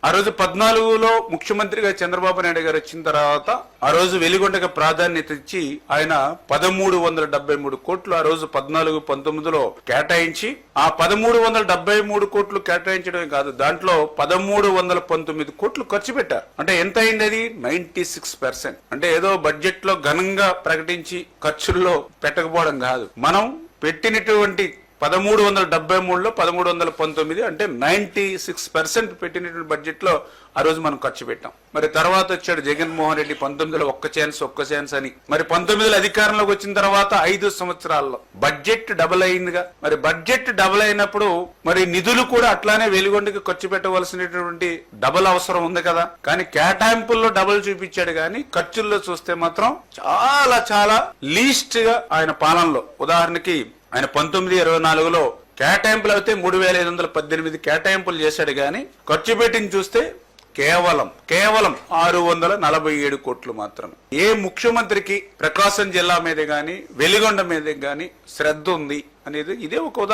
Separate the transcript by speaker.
Speaker 1: ఆ రోజు 14లో ముఖ్యమంత్రిగా చంద్రబాబు నాయుడు గారు వచ్చిన తర్వాత ఆ రోజు వెలిగొండకి ప్రాధాన్యత ఇచ్చి ఆయన 1373 కోట్లు ఆ రోజు 14-19లో కేటాయించి ఆ 1373 కోట్లు కేటాయించడమే కాదు, దాంట్లో 1319 కోట్లు ఖర్చు పెట్టారు. అంటే ఎంత అయింది అది? 96%. అంటే ఏదో బడ్జెట్ లో ఘనంగా ప్రకటించి ఖర్చుల్లో పెట్టకపోవడం కాదు, మనం పెట్టినటువంటి 1373లో 1319 అంటే 96% పెట్టినటువంటి బడ్జెట్ లో ఆ రోజు మనం ఖర్చు పెట్టాం. మరి తర్వాత వచ్చాడు జగన్మోహన్ రెడ్డి 19లో ఒక్క ఛాన్స్ అని. మరి 19లో అధికారంలోకి వచ్చిన తర్వాత 5 సంవత్సరాల్లో బడ్జెట్ డబుల్ అయిందిగా. మరి బడ్జెట్ డబుల్ అయినప్పుడు మరి నిధులు కూడా అట్లానే వెలిగొండకి ఖర్చు పెట్టవలసినటువంటి డబుల్ అవసరం ఉంది కదా. కానీ కేటాయింపుల్లో డబుల్ చూపించాడు, కానీ ఖర్చుల్లో చూస్తే మాత్రం చాలా లీస్ట్ గా ఆయన పాలనలో. ఉదాహరణకి ఆయన 1924లో కేటాయింపులు అయితే 3518 కేటాయింపులు చేశాడు, కానీ ఖర్చు పెట్టింది చూస్తే కేవలం 647 కోట్లు మాత్రమే. ఏ ముఖ్యమంత్రికి ప్రకాశం జిల్లా మీద గాని వెలిగొండ మీద గాని శ్రద్ధ ఉంది అనేది ఇదే ఒక ఉదాహరణ.